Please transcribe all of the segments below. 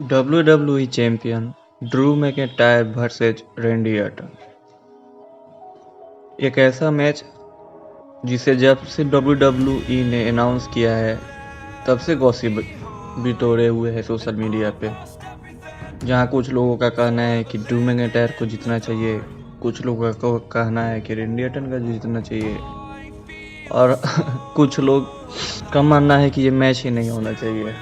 WWE champion Drew McIntyre versus रेंडी Orton. एक ऐसा match जिसे जब से WWE ने अनाउंस किया है तब से गॉसिप बिटोरे हुए हैं सोशल मीडिया पे, जहां कुछ लोगों का कहना है कि ड्रू मैकइंटायर को जीतना चाहिए, कुछ लोगों का कहना है कि रेंडी ऑर्टन का जीतना चाहिए और कुछ लोग का मानना है कि ये मैच ही नहीं होना चाहिए।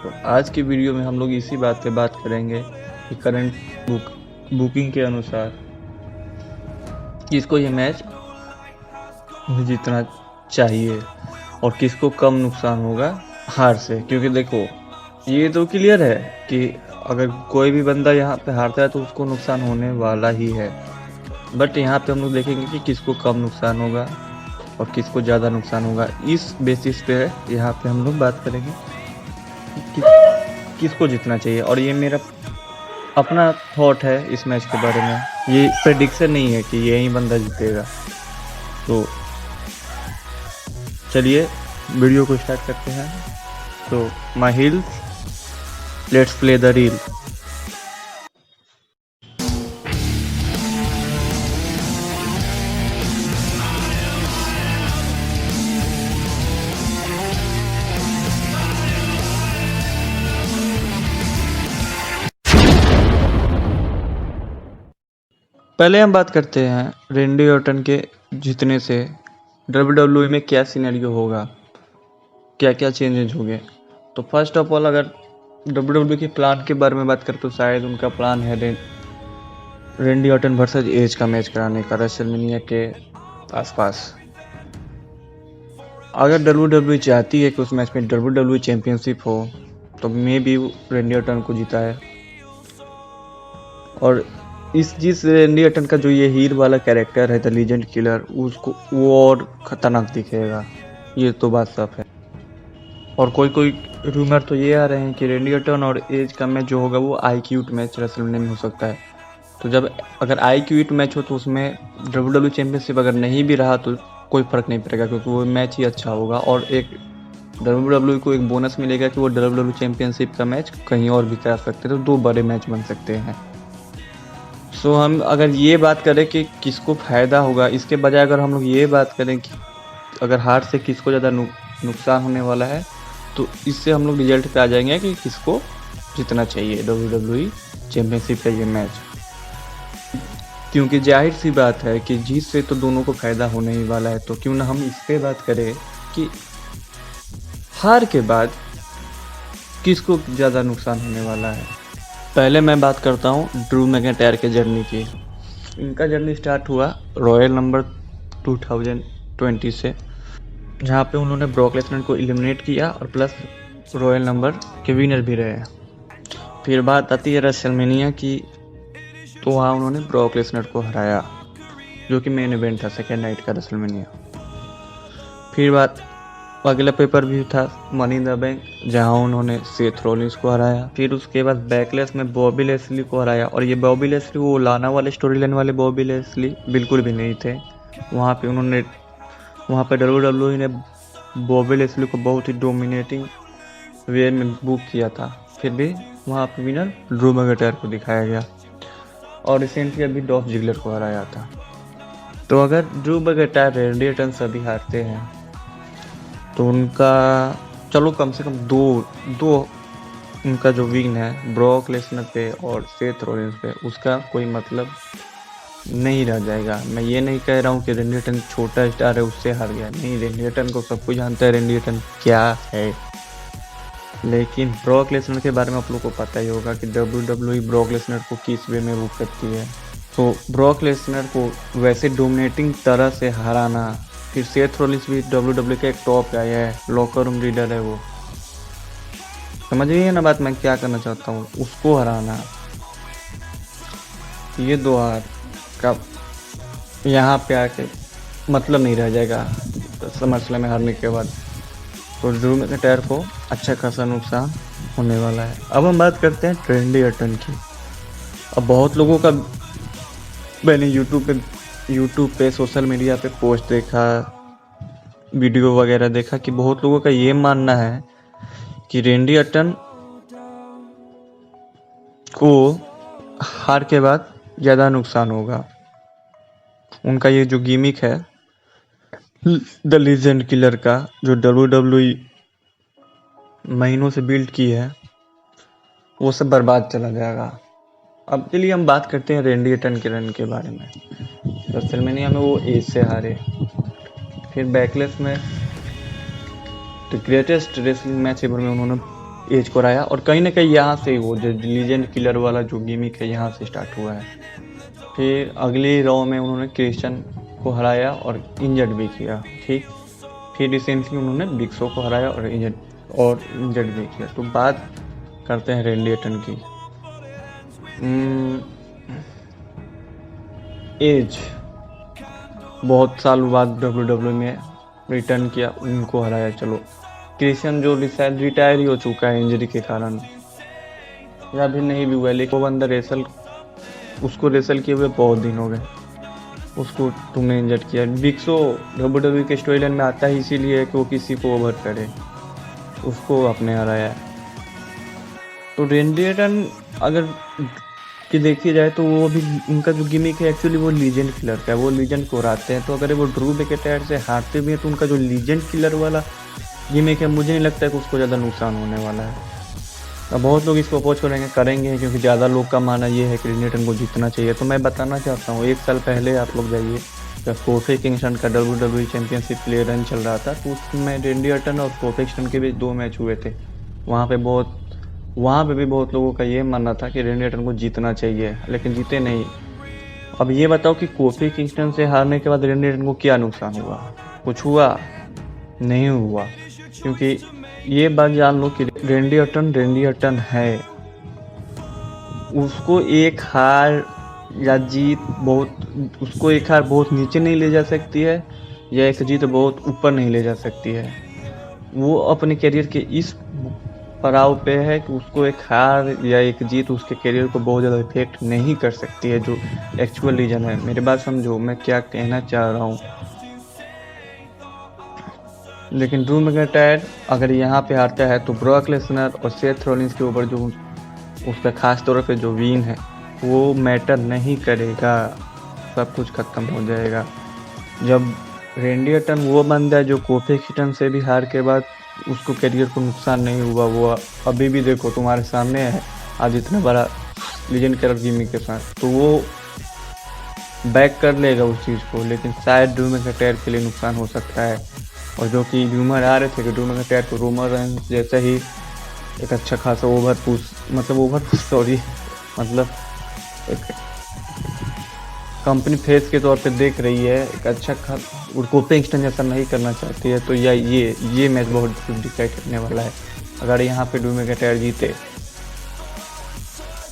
तो आज की वीडियो में हम लोग इसी बात पे बात करेंगे कि करंट बुकिंग के अनुसार किसको ये मैच जीतना चाहिए और किसको कम नुकसान होगा हार से। क्योंकि देखो, ये तो क्लियर है कि अगर कोई भी बंदा यहाँ पे हारता है तो उसको नुकसान होने वाला ही है, बट यहाँ पे हम लोग देखेंगे कि किसको कम नुकसान होगा और किसको ज़्यादा नुकसान होगा। इस बेसिस पे यहाँ पे हम लोग बात करेंगे कि किसको जीतना चाहिए। और ये मेरा अपना थॉट है इस मैच के बारे में, ये प्रेडिक्शन नहीं है कि यही बंदा जीतेगा। तो चलिए वीडियो को स्टार्ट करते हैं। तो my heels, let's play the reel. पहले हम बात करते हैं रेंडी ऑर्टन के जीतने से WWE में क्या सिनेरियो होगा, क्या क्या चेंजेस होंगे। तो फर्स्ट ऑफ ऑल, अगर WWE के प्लान के बारे में बात करें तो शायद उनका प्लान है रेंडी ऑर्टन वर्सेस एज का मैच कराने का रेसलमेनिया के आसपास। अगर WWE चाहती है कि उस मैच में WWE चैंपियनशिप हो तो मे भी रेंडी ऑर्टन को जीता है। और जिस रेंडी ऑर्टन का जो ये हीर वाला कैरेक्टर है द लीजेंड किलर, उसको वो और खतरनाक दिखेगा, ये तो बात साफ है। और कोई रूमर तो ये आ रहे हैं कि रेंडी ऑर्टन और एज का मैच जो होगा वो आईक्यूट मैच रेसलमेनिया में हो सकता है। तो जब अगर आईक्यूट मैच हो तो उसमें WWE चैंपियनशिप अगर नहीं भी रहा तो कोई फर्क नहीं पड़ेगा, क्योंकि वो मैच ही अच्छा होगा और एक WWE को एक बोनस मिलेगा कि वो WWE चैंपियनशिप का मैच कहीं और भी करा सकते हैं, तो दो बड़े मैच बन सकते हैं। सो हम अगर ये बात करें कि किसको फ़ायदा होगा, इसके बजाय अगर हम लोग ये बात करें कि अगर हार से किसको ज़्यादा नुकसान होने वाला है, तो इससे हम लोग रिजल्ट पे आ जाएंगे कि किसको जीतना चाहिए WWE चैंपियनशिप का ये मैच। क्योंकि जाहिर सी बात है कि जीत से तो दोनों को फ़ायदा होने ही वाला है। तो क्यों ना हम इस पर बात करें कि हार के बाद किसको ज़्यादा नुकसान होने वाला है। पहले मैं बात करता हूँ ड्रू मैकइंटायर के जर्नी की। इनका जर्नी स्टार्ट हुआ रॉयल नंबर 2020 से, जहाँ पे उन्होंने ब्रॉक लेसनर को एलिमिनेट किया और प्लस रॉयल नंबर के विनर भी रहे। फिर बात आती है रेसलमेनिया की, तो वहाँ उन्होंने ब्रॉक लेसनर को हराया, जो कि मेन इवेंट था सेकेंड नाइट का रेसलमेनिया। फिर बात अगला पेपर भी था मनी इन द बैंक, जहाँ उन्होंने सेथ रॉलिंस को हराया। फिर उसके बाद बैकलेस में बॉबी लेस्ली को हराया। और ये बॉबी लेस्ली वो लाना वाले स्टोरी लाइन वाले बॉबी लेस्ली बिल्कुल भी नहीं थे। वहाँ पे WWE ने बॉबी लेस्ली को बहुत ही डोमिनेटिंग वे में बुक किया था। फिर भी वहाँ पे विनर ड्रू मैकइंटायर को दिखाया गया और रिसेंटली अभी डॉल्फ जिगलर को हराया था। तो अगर ड्रू मैकइंटायर रेंडी ऑर्टन सभी हारते हैं तो उनका चलो कम से कम दो उनका जो विन है ब्रॉक लेसनर पे और सेथ रॉलिंस पे, उसका कोई मतलब नहीं रह जाएगा। मैं ये नहीं कह रहा हूँ कि रेंडी ऑर्टन छोटा स्टार है उससे हार गया, नहीं, रेंडी ऑर्टन को सब कुछ जानता है रेंडी ऑर्टन क्या है। लेकिन ब्रॉक लेसनर के बारे में आप लोग को पता ही होगा कि WWE ब्रॉक लेसनर को किस वे में बुक करती है। तो ब्रॉक लेसनर को वैसे डोमिनेटिंग तरह से हराना, फिर सेथ रॉलिंस भी WWE का एक टॉप गाय है, लॉकर रूम लीडर है, वो समझ गई है ना बात मैं क्या करना चाहता हूँ, उसको हराना, ये दो हार का यहाँ पे आके मतलब नहीं रह जाएगा समरस्लैम में हारने के बाद। तो ड्रू मैकइंटायर को अच्छा खासा नुकसान होने वाला है। अब हम बात करते हैं रेंडी ऑर्टन की। अब बहुत लोगों का मैंने यूट्यूब पे सोशल मीडिया पे पोस्ट देखा, वीडियो वगैरह देखा कि बहुत लोगों का ये मानना है कि रेंडी ऑर्टन को हार के बाद ज़्यादा नुकसान होगा। उनका ये जो गिमिक है द लीजेंड किलर का, जो WWE महीनों से बिल्ड की है, वो सब बर्बाद चला जाएगा। अब चलिए हम बात करते हैं रेंडी ऑर्टन के रन के बारे में। रेसलमेनिया में वो एज से हारे, फिर बैकलेस में the greatest wrestling match ever में उन्होंने एज को हराया, और कहीं ना कहीं यहाँ से वो जो लीजेंड किलर वाला जो गिमिक है यहाँ से स्टार्ट हुआ है। फिर अगले रॉ में उन्होंने क्रिश्चियन को हराया और इंजर्ड भी किया, ठीक। फिर रिसेंटली उन्होंने बिग शो को हराया और इंजर्ड भी किया। तो बात करते हैं रेंडी ऑर्टन की। एज बहुत साल बाद WWE में रिटर्न किया, उनको हराया। चलो क्रिश्चियन जो शायद रिटायर ही हो चुका है इंजरी के कारण, या भी नहीं भी हुआ, लेकिन वो बंदा उसको रेसल किए हुए बहुत दिन हो गए, उसको तुमने इंजर्ड किया। बिग शो WWE के स्टोरी लाइन में आता है इसीलिए कि वो किसी को ओवर करे, उसको अपने हराया। तो रेंडी ऑर्टन अगर कि देखी जाए तो वो भी उनका जो गिमिक है एक्चुअली वो लीजेंड किलर का है, वो लीजेंड को हराते हैं। तो अगर वो ड्रू मैकइंटायर से हारते भी हैं तो उनका जो लीजेंड किलर वाला गिमिक है, मुझे नहीं लगता है कि उसको ज़्यादा नुकसान होने वाला है। अब बहुत लोग इसको अपोज करेंगे क्योंकि ज़्यादा लोग का मानना ये है कि रेंडी ऑर्टन को जीतना चाहिए। तो मैं बताना चाहता हूँ, 1 साल पहले आप लोग जाइए, जब कोफी किंगस्टन का WWE चैंपियनशिप प्ले रन चल रहा था, तो उसमें रेंडी ऑर्टन और कोफी किंगस्टन के बीच 2 मैच हुए थे। वहाँ पे भी बहुत लोगों का ये मानना था कि रेंडी ऑर्टन को जीतना चाहिए, लेकिन जीते नहीं। अब ये बताओ कि कोफी किंगस्टन से हारने के बाद रेंडी ऑर्टन को क्या नुकसान हुआ? कुछ हुआ? नहीं हुआ, क्योंकि ये बात जान लो कि रेंडी ऑर्टन है। उसको एक हार बहुत नीचे नहीं ले जा सकती है, या एक जीत बहुत ऊपर नहीं ले जा सकती है। वो अपने करियर के इस पड़ाव पे है कि उसको एक हार या एक जीत उसके करियर को बहुत ज़्यादा इफेक्ट नहीं कर सकती है, जो एक्चुअल रीजन है। मेरी बात समझो मैं क्या कहना चाह रहा हूँ। लेकिन ड्रू मैकइंटायर अगर यहाँ पे हारता है तो ब्रॉक लेसनर और सेथ रॉलिंस के ऊपर जो उसका खास तौर पे जो विन है वो मैटर नहीं करेगा, सब कुछ खत्म हो जाएगा। जब रेंडी ऑर्टन वो बंदा है जो कोफी किंगस्टन से भी हार के बाद उसको करियर को नुकसान नहीं हुआ, वो अभी भी देखो तुम्हारे सामने है आज इतना बड़ा लीजेंड किलर गिमिक के साथ, तो वो बैक कर लेगा उस चीज़ को। लेकिन शायद ड्रू मैकइंटायर के लिए नुकसान हो सकता है, और जो कि र्यूमर आ रहे थे कि ड्रू मैकइंटायर को रूमर जैसे ही एक अच्छा खासा एक कंपनी फेस के तौर पे देख रही है, एक अच्छा खासा कोफी किंगस्टन जैसा नहीं करना चाहती है, तो ये मैच बहुत कुछ डिसाइड करने वाला है। अगर यहाँ पे ड्रू मैकइंटायर जीते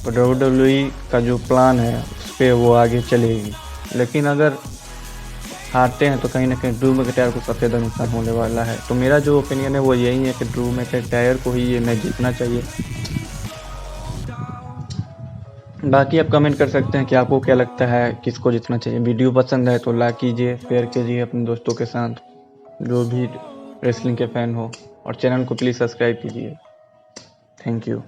तो WWE का जो प्लान है उस पर वो आगे चलेगी, लेकिन अगर हारते हैं तो कहीं ना कहीं ड्रू मैकइंटायर को सबसे ज़्यादा नुकसान होने वाला है। तो मेरा जो ओपिनियन है वो यही है कि ड्रू मैकइंटायर को ही ये मैच जीतना चाहिए। बाकी आप कमेंट कर सकते हैं कि आपको क्या लगता है किसको जीतना चाहिए। वीडियो पसंद है तो लाइक कीजिए, शेयर कीजिए अपने दोस्तों के साथ जो भी रेसलिंग के फ़ैन हो, और चैनल को प्लीज़ सब्सक्राइब कीजिए। Thank you.